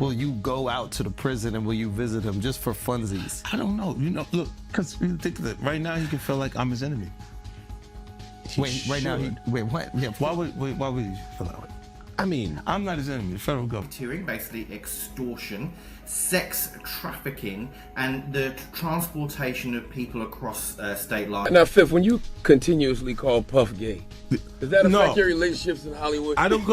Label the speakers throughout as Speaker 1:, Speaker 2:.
Speaker 1: Will you go out to the prison and will you visit him just for funsies?
Speaker 2: I don't know. Look, because you think that right now he can feel like I'm his enemy.
Speaker 1: Wait, right now wait, what? Yeah,
Speaker 2: why would he feel that way? I mean, I'm not his enemy, the federal government.
Speaker 3: Basically extortion, sex trafficking, and the transportation of people across state lines.
Speaker 4: Now, Fifth, when you continuously call Puff gay, does that affect your relationships in Hollywood?
Speaker 2: I don't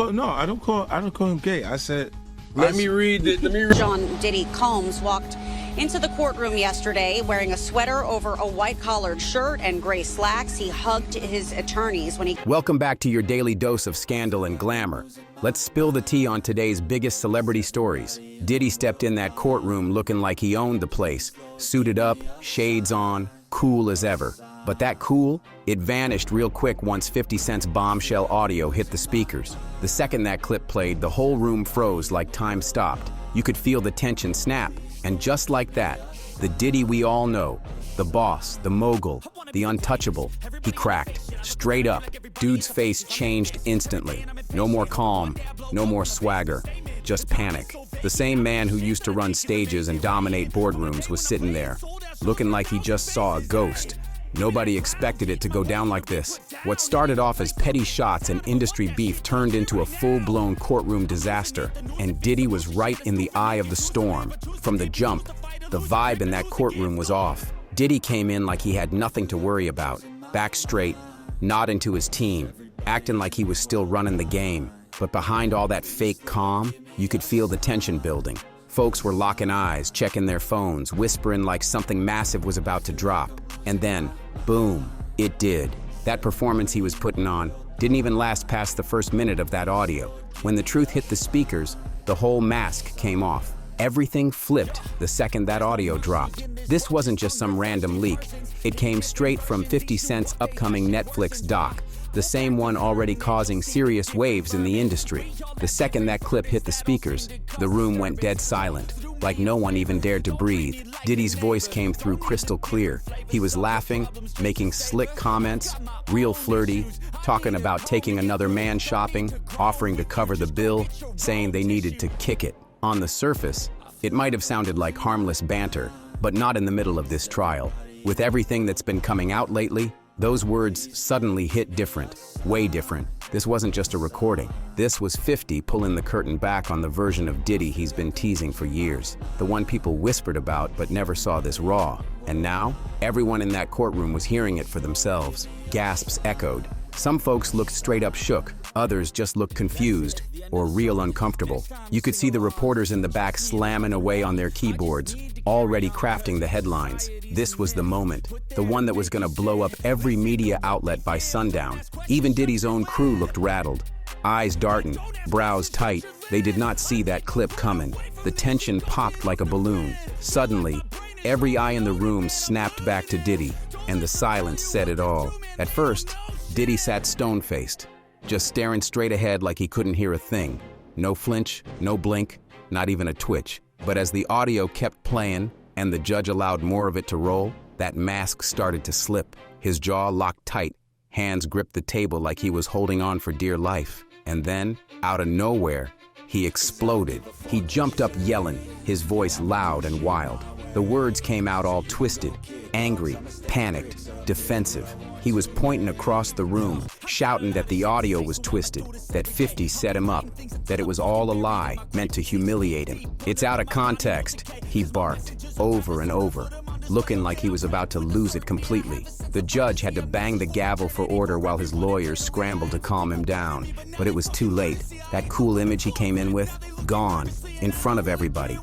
Speaker 2: call him gay. I said,
Speaker 4: let me read it.
Speaker 5: John Diddy Combs walked into the courtroom yesterday wearing a sweater over a white-collared shirt and gray slacks. He hugged his attorneys when he...
Speaker 6: Welcome back to your daily dose of scandal and glamour. Let's spill the tea on today's biggest celebrity stories. Diddy stepped in that courtroom looking like he owned the place, suited up, shades on, cool as ever. But that cool, it vanished real quick once 50 Cent's bombshell audio hit the speakers. The second that clip played, the whole room froze like time stopped. You could feel the tension snap. And just like that, the Diddy we all know, the boss, the mogul, the untouchable, he cracked, straight up. Dude's face changed instantly. No more calm, no more swagger, just panic. The same man who used to run stages and dominate boardrooms was sitting there, looking like he just saw a ghost. Nobody expected it to go down like this. What started off as petty shots and industry beef turned into a full-blown courtroom disaster, and Diddy was right in the eye of the storm. From the jump, the vibe in that courtroom was off. Diddy came in like he had nothing to worry about, back straight, nodding to his team, acting like he was still running the game. But behind all that fake calm, you could feel the tension building. Folks were locking eyes, checking their phones, whispering like something massive was about to drop. And then, boom, it did. That performance he was putting on didn't even last past the first minute of that audio. When the truth hit the speakers, the whole mask came off. Everything flipped the second that audio dropped. This wasn't just some random leak. It came straight from 50 Cent's upcoming Netflix doc, the same one already causing serious waves in the industry. The second that clip hit the speakers, the room went dead silent, like no one even dared to breathe. Diddy's voice came through crystal clear. He was laughing, making slick comments, real flirty, talking about taking another man shopping, offering to cover the bill, saying they needed to kick it. On the surface, it might have sounded like harmless banter, but not in the middle of this trial. With everything that's been coming out lately, those words suddenly hit different, way different. This wasn't just a recording. This was 50 pulling the curtain back on the version of Diddy he's been teasing for years. The one people whispered about but never saw this raw. And now, everyone in that courtroom was hearing it for themselves. Gasps echoed. Some folks looked straight up shook. Others just looked confused or real uncomfortable. You could see the reporters in the back slamming away on their keyboards, already crafting the headlines. This was the moment, the one that was gonna blow up every media outlet by sundown. Even Diddy's own crew looked rattled, eyes darting, brows tight. They did not see that clip coming. The tension popped like a balloon. Suddenly, every eye in the room snapped back to Diddy, and the silence said it all. At first, Diddy sat stone-faced, just staring straight ahead like he couldn't hear a thing. No flinch, no blink, not even a twitch. But as the audio kept playing and the judge allowed more of it to roll, that mask started to slip. His jaw locked tight, hands gripped the table like he was holding on for dear life. And then, out of nowhere, he exploded. He jumped up yelling, his voice loud and wild. The words came out all twisted, angry, panicked, defensive. He was pointing across the room, shouting that the audio was twisted, that 50 set him up, that it was all a lie, meant to humiliate him. It's out of context, he barked, over and over, looking like he was about to lose it completely. The judge had to bang the gavel for order while his lawyers scrambled to calm him down. But it was too late. That cool image he came in with, gone, in front of everybody.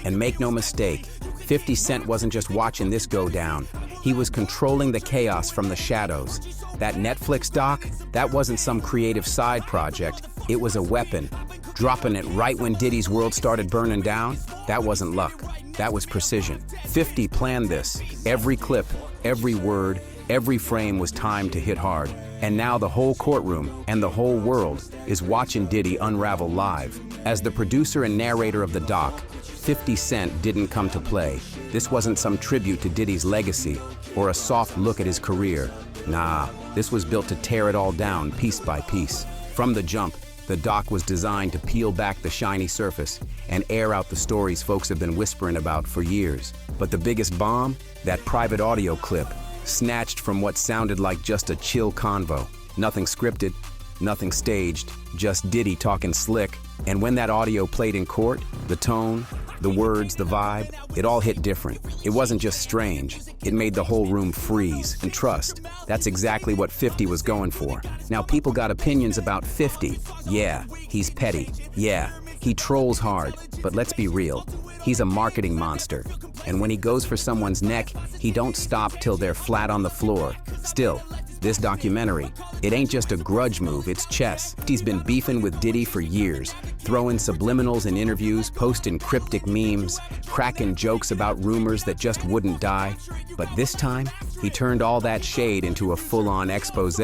Speaker 6: And make no mistake, 50 Cent wasn't just watching this go down. He was controlling the chaos from the shadows. That Netflix doc, that wasn't some creative side project. It was a weapon. Dropping it right when Diddy's world started burning down, that wasn't luck. That was precision. 50 planned this. Every clip, every word, every frame was timed to hit hard. And now the whole courtroom and the whole world is watching Diddy unravel live. As the producer and narrator of the doc, 50 Cent didn't come to play. This wasn't some tribute to Diddy's legacy or a soft look at his career. Nah, this was built to tear it all down piece by piece. From the jump, The doc was designed to peel back the shiny surface and air out the stories folks have been whispering about for years. But the biggest bomb? That private audio clip, snatched from what sounded like just a chill convo. Nothing scripted, nothing staged, just Diddy talking slick. And when that audio played in court, the tone, the words, the vibe, it all hit different. It wasn't just strange, it made the whole room freeze. And trust, that's exactly what 50 was going for. Now people got opinions about 50. Yeah, he's petty. Yeah, he trolls hard. But let's be real, he's a marketing monster. And when he goes for someone's neck, he don't stop till they're flat on the floor. Still, this documentary, it ain't just a grudge move, it's chess. He's been beefing with Diddy for years, throwing subliminals in interviews, posting cryptic memes, cracking jokes about rumors that just wouldn't die. But this time, he turned all that shade into a full-on expose.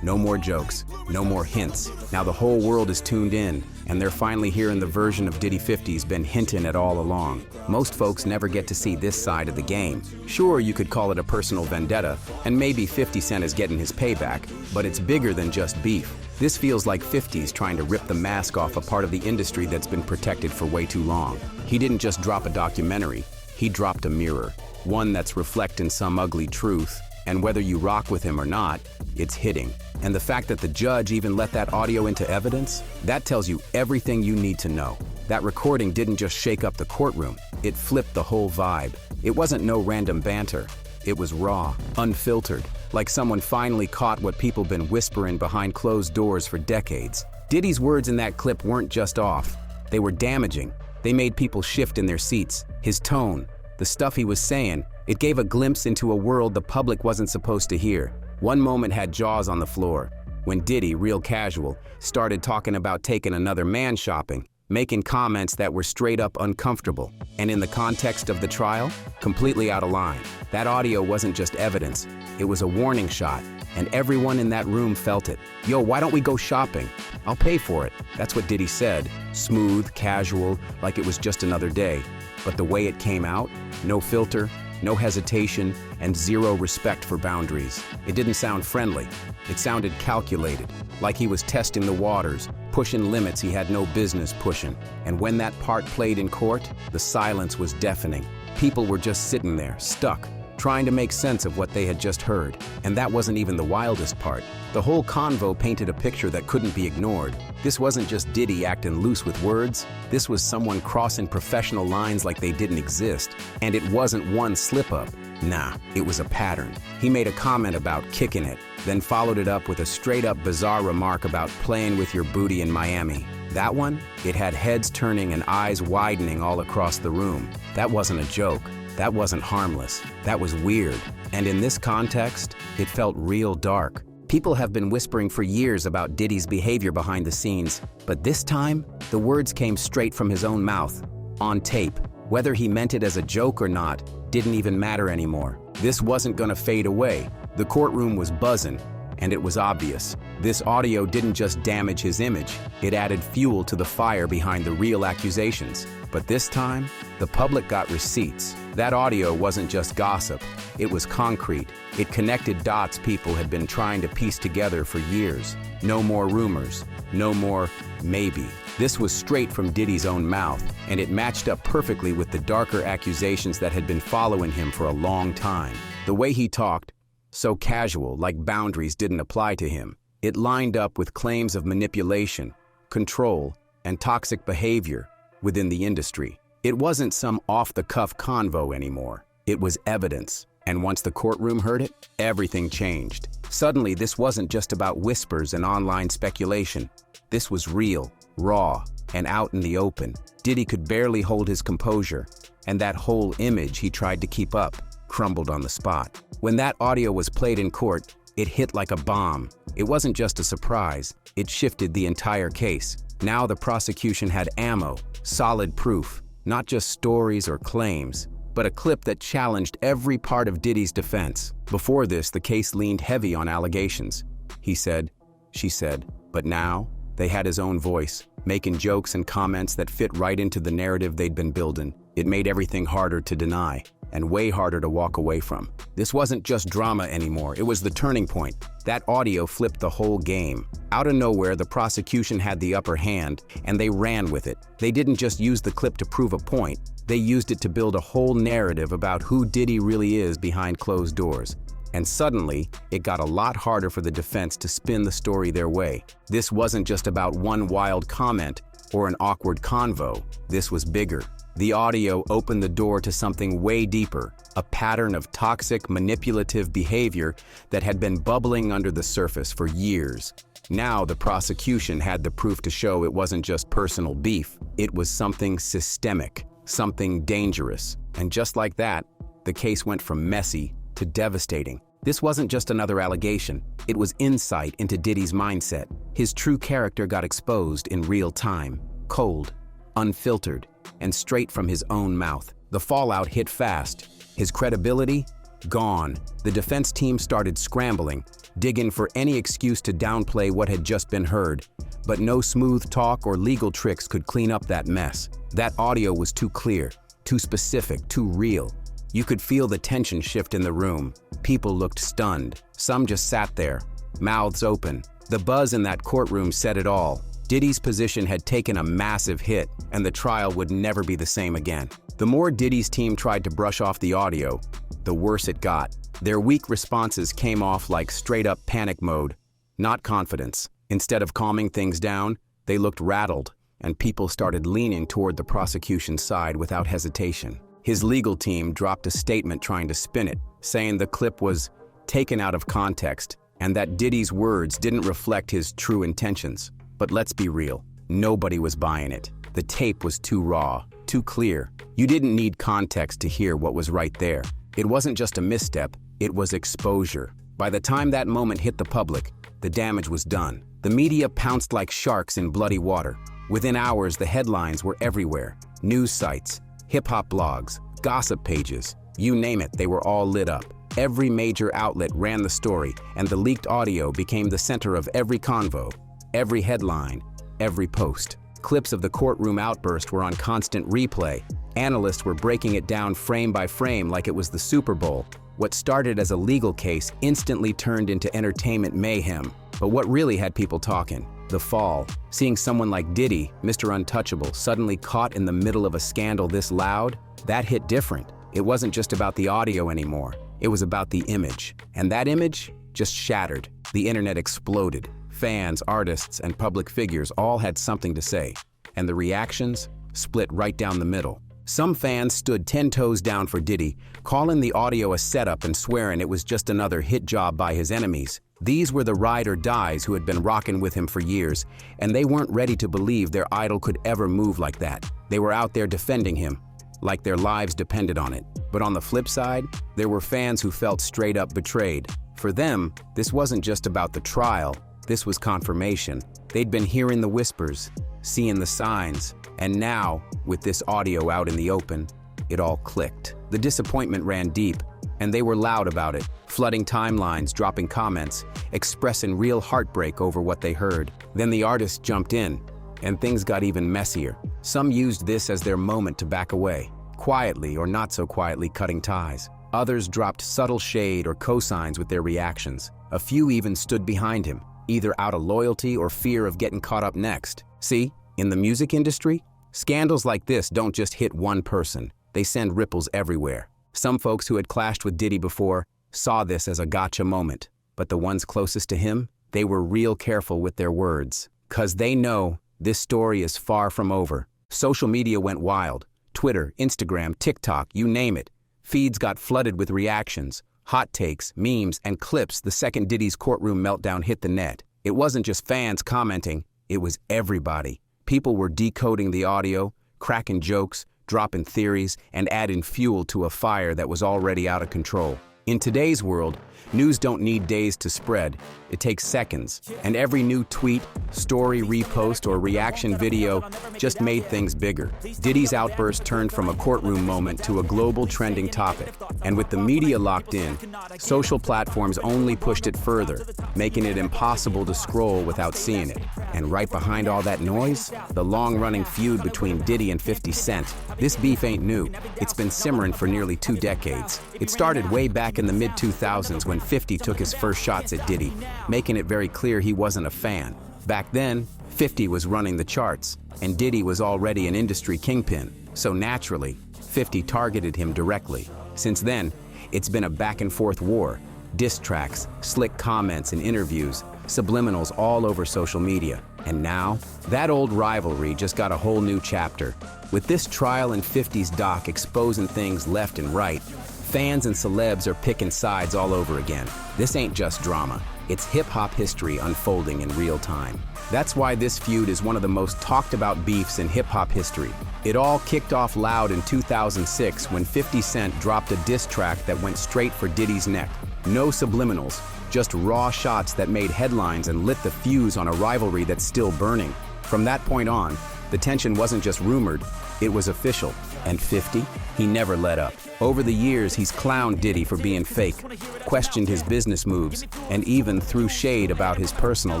Speaker 6: No more jokes, no more hints. Now the whole world is tuned in, and they're finally hearing the version of Diddy 50's been hinting at all along. Most folks never get to see this side of the game. Sure, you could call it a personal vendetta, and maybe 50 Cent is getting his payback, but it's bigger than just beef. This feels like 50's trying to rip the mask off a part of the industry that's been protected for way too long. He didn't just drop a documentary, he dropped a mirror. One that's reflecting some ugly truth, and whether you rock with him or not, it's hitting. And the fact that the judge even let that audio into evidence, that tells you everything you need to know. That recording didn't just shake up the courtroom, it flipped the whole vibe. It wasn't no random banter, it was raw, unfiltered, like someone finally caught what people been whispering behind closed doors for decades. Diddy's words in that clip weren't just off, they were damaging. They made people shift in their seats. His tone, the stuff he was saying, it gave a glimpse into a world the public wasn't supposed to hear. One moment had jaws on the floor, when Diddy, real casual, started talking about taking another man shopping, making comments that were straight up uncomfortable, and in the context of the trial, completely out of line. That audio wasn't just evidence, it was a warning shot, and everyone in that room felt it. Yo, why don't we go shopping? I'll pay for it. That's what Diddy said, smooth, casual, like it was just another day. But the way it came out, no filter, no hesitation, and zero respect for boundaries. It didn't sound friendly. It sounded calculated, like he was testing the waters, pushing limits he had no business pushing. And when that part played in court, the silence was deafening. People were just sitting there, stuck, trying to make sense of what they had just heard. And that wasn't even the wildest part. The whole convo painted a picture that couldn't be ignored. This wasn't just Diddy acting loose with words. This was someone crossing professional lines like they didn't exist. And it wasn't one slip-up. Nah, it was a pattern. He made a comment about kicking it, then followed it up with a straight-up bizarre remark about playing with your booty in Miami. That one, it had heads turning and eyes widening all across the room. That wasn't a joke. That wasn't harmless. That was weird. And in this context, it felt real dark. People have been whispering for years about Diddy's behavior behind the scenes, but this time, the words came straight from his own mouth, on tape. Whether he meant it as a joke or not, didn't even matter anymore. This wasn't gonna fade away. The courtroom was buzzing, and it was obvious. This audio didn't just damage his image, it added fuel to the fire behind the real accusations. But this time, the public got receipts. That audio wasn't just gossip, it was concrete. It connected dots people had been trying to piece together for years. No more rumors, no more maybe. This was straight from Diddy's own mouth, and it matched up perfectly with the darker accusations that had been following him for a long time. The way he talked, so casual, like boundaries didn't apply to him. It lined up with claims of manipulation, control, and toxic behavior within the industry. It wasn't some off-the-cuff convo anymore. It was evidence. And once the courtroom heard it, everything changed. Suddenly, this wasn't just about whispers and online speculation. This was real, raw, and out in the open. Diddy could barely hold his composure, and that whole image he tried to keep up crumbled on the spot. When that audio was played in court, it hit like a bomb. It wasn't just a surprise, it shifted the entire case. Now the prosecution had ammo, solid proof, not just stories or claims, but a clip that challenged every part of Diddy's defense. Before this, the case leaned heavy on allegations. He said, she said, but now they had his own voice, making jokes and comments that fit right into the narrative they'd been building. It made everything harder to deny. and way harder to walk away from. This wasn't just drama anymore, it was the turning point. That audio flipped the whole game. Out of nowhere, the prosecution had the upper hand, and they ran with it. They didn't just use the clip to prove a point, they used it to build a whole narrative about who Diddy really is behind closed doors. And suddenly, it got a lot harder for the defense to spin the story their way. This wasn't just about one wild comment or an awkward convo. This was bigger. The audio opened the door to something way deeper, a pattern of toxic, manipulative behavior that had been bubbling under the surface for years. Now the prosecution had the proof to show it wasn't just personal beef, it was something systemic, something dangerous. And just like that, the case went from messy to devastating. This wasn't just another allegation, it was insight into Diddy's mindset. His true character got exposed in real time, cold, unfiltered, and straight from his own mouth. The fallout hit fast. His credibility? Gone. The defense team started scrambling, digging for any excuse to downplay what had just been heard. But no smooth talk or legal tricks could clean up that mess. That audio was too clear, too specific, too real. You could feel the tension shift in the room. People looked stunned. Some just sat there, mouths open. The buzz in that courtroom said it all. Diddy's position had taken a massive hit, and the trial would never be the same again. The more Diddy's team tried to brush off the audio, the worse it got. Their weak responses came off like straight-up panic mode, not confidence. Instead of calming things down, they looked rattled, and people started leaning toward the prosecution's side without hesitation. His legal team dropped a statement trying to spin it, saying the clip was taken out of context and that Diddy's words didn't reflect his true intentions. But let's be real, nobody was buying it. The tape was too raw, too clear. You didn't need context to hear what was right there. It wasn't just a misstep, it was exposure. By the time that moment hit the public, the damage was done. The media pounced like sharks in bloody water. Within hours, the headlines were everywhere. News sites, hip-hop blogs, gossip pages, you name it, they were all lit up. Every major outlet ran the story, and the leaked audio became the center of every convo, every headline, every post. Clips of the courtroom outburst were on constant replay. Analysts were breaking it down frame by frame like it was the Super Bowl. What started as a legal case instantly turned into entertainment mayhem. But what really had people talking? The fall. Seeing someone like Diddy, Mr. Untouchable, suddenly caught in the middle of a scandal this loud, that hit different. It wasn't just about the audio anymore. It was about the image. And that image just shattered. The internet exploded. Fans, artists, and public figures all had something to say. And the reactions split right down the middle. Some fans stood 10 toes down for Diddy, calling the audio a setup and swearing it was just another hit job by his enemies. These were the ride or dies who had been rocking with him for years, and they weren't ready to believe their idol could ever move like that. They were out there defending him, like their lives depended on it. But on the flip side, there were fans who felt straight up betrayed. For them, this wasn't just about the trial, this was confirmation. They'd been hearing the whispers, seeing the signs, and now, with this audio out in the open, it all clicked. The disappointment ran deep, and they were loud about it, flooding timelines, dropping comments, expressing real heartbreak over what they heard. Then the artists jumped in, and things got even messier. Some used this as their moment to back away, quietly or not so quietly cutting ties. Others dropped subtle shade or cosigns with their reactions. A few even stood behind him, either out of loyalty or fear of getting caught up next. See, in the music industry, scandals like this don't just hit one person. They send ripples everywhere. Some folks who had clashed with Diddy before saw this as a gotcha moment. But the ones closest to him, they were real careful with their words. 'Cause they know this story is far from over. Social media went wild. Twitter, Instagram, TikTok, you name it. Feeds got flooded with reactions, hot takes, memes, and clips the second Diddy's courtroom meltdown hit the net. It wasn't just fans commenting, it was everybody. People were decoding the audio, cracking jokes, dropping theories, and adding fuel to a fire that was already out of control. In today's world, news don't need days to spread. It takes seconds. And every new tweet, story, repost, or reaction video just made things bigger. Diddy's outburst turned from a courtroom moment to a global trending topic. And with the media locked in, social platforms only pushed it further, making it impossible to scroll without seeing it. And right behind all that noise, the long-running feud between Diddy and 50 Cent. This beef ain't new. It's been simmering for nearly 2 decades. It started way back in the mid-2000s when 50 took his first shots at Diddy, making it very clear he wasn't a fan. Back then, 50 was running the charts, and Diddy was already an industry kingpin, so naturally, 50 targeted him directly. Since then, it's been a back-and-forth war. Diss tracks, slick comments and interviews, subliminals all over social media. And now, that old rivalry just got a whole new chapter. With this trial and 50's doc exposing things left and right, fans and celebs are picking sides all over again. This ain't just drama. It's hip-hop history unfolding in real time. That's why this feud is one of the most talked about beefs in hip-hop history. It all kicked off loud in 2006 when 50 Cent dropped a diss track that went straight for Diddy's neck. No subliminals, just raw shots that made headlines and lit the fuse on a rivalry that's still burning. From that point on, the tension wasn't just rumored, it was official. And 50? He never let up. Over the years, he's clowned Diddy for being fake, questioned his business moves, and even threw shade about his personal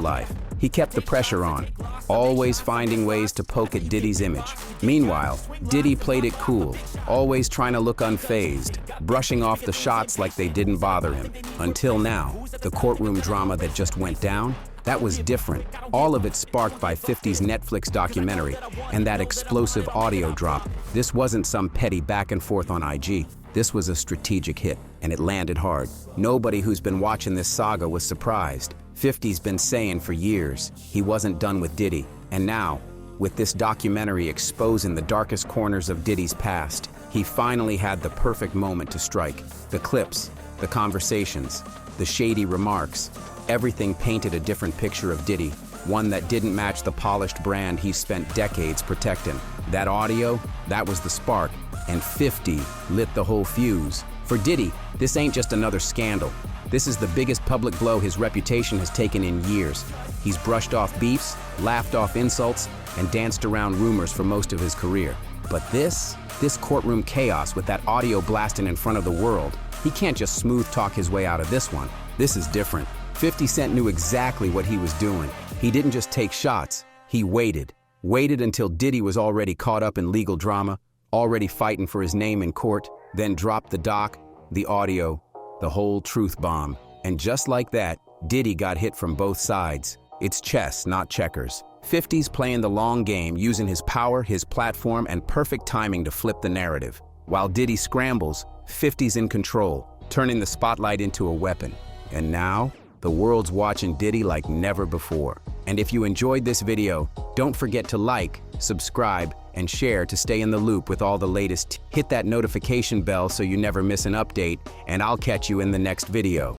Speaker 6: life. He kept the pressure on, always finding ways to poke at Diddy's image. Meanwhile, Diddy played it cool, always trying to look unfazed, brushing off the shots like they didn't bother him. Until now, the courtroom drama that just went down, that was different. All of it sparked by 50's Netflix documentary and that explosive audio drop. This wasn't some petty back and forth on IG. This was a strategic hit, and it landed hard. Nobody who's been watching this saga was surprised. 50's been saying for years he wasn't done with Diddy. And now, with this documentary exposing the darkest corners of Diddy's past, he finally had the perfect moment to strike. The clips, the conversations, the shady remarks, everything painted a different picture of Diddy, one that didn't match the polished brand he spent decades protecting. That audio, that was the spark, and 50 lit the whole fuse. For Diddy, this ain't just another scandal. This is the biggest public blow his reputation has taken in years. He's brushed off beefs, laughed off insults, and danced around rumors for most of his career. But this courtroom chaos with that audio blasting in front of the world, he can't just smooth talk his way out of this one. This is different. 50 Cent knew exactly what he was doing. He didn't just take shots, he waited. Waited until Diddy was already caught up in legal drama, already fighting for his name in court, then dropped the doc, the audio, the whole truth bomb. And just like that, Diddy got hit from both sides. It's chess, not checkers. 50's playing the long game, using his power, his platform, and perfect timing to flip the narrative. While Diddy scrambles, 50's in control, turning the spotlight into a weapon. And now, the world's watching Diddy like never before. And if you enjoyed this video, don't forget to like, subscribe, and share to stay in the loop with all the latest. Hit that notification bell so you never miss an update, and I'll catch you in the next video.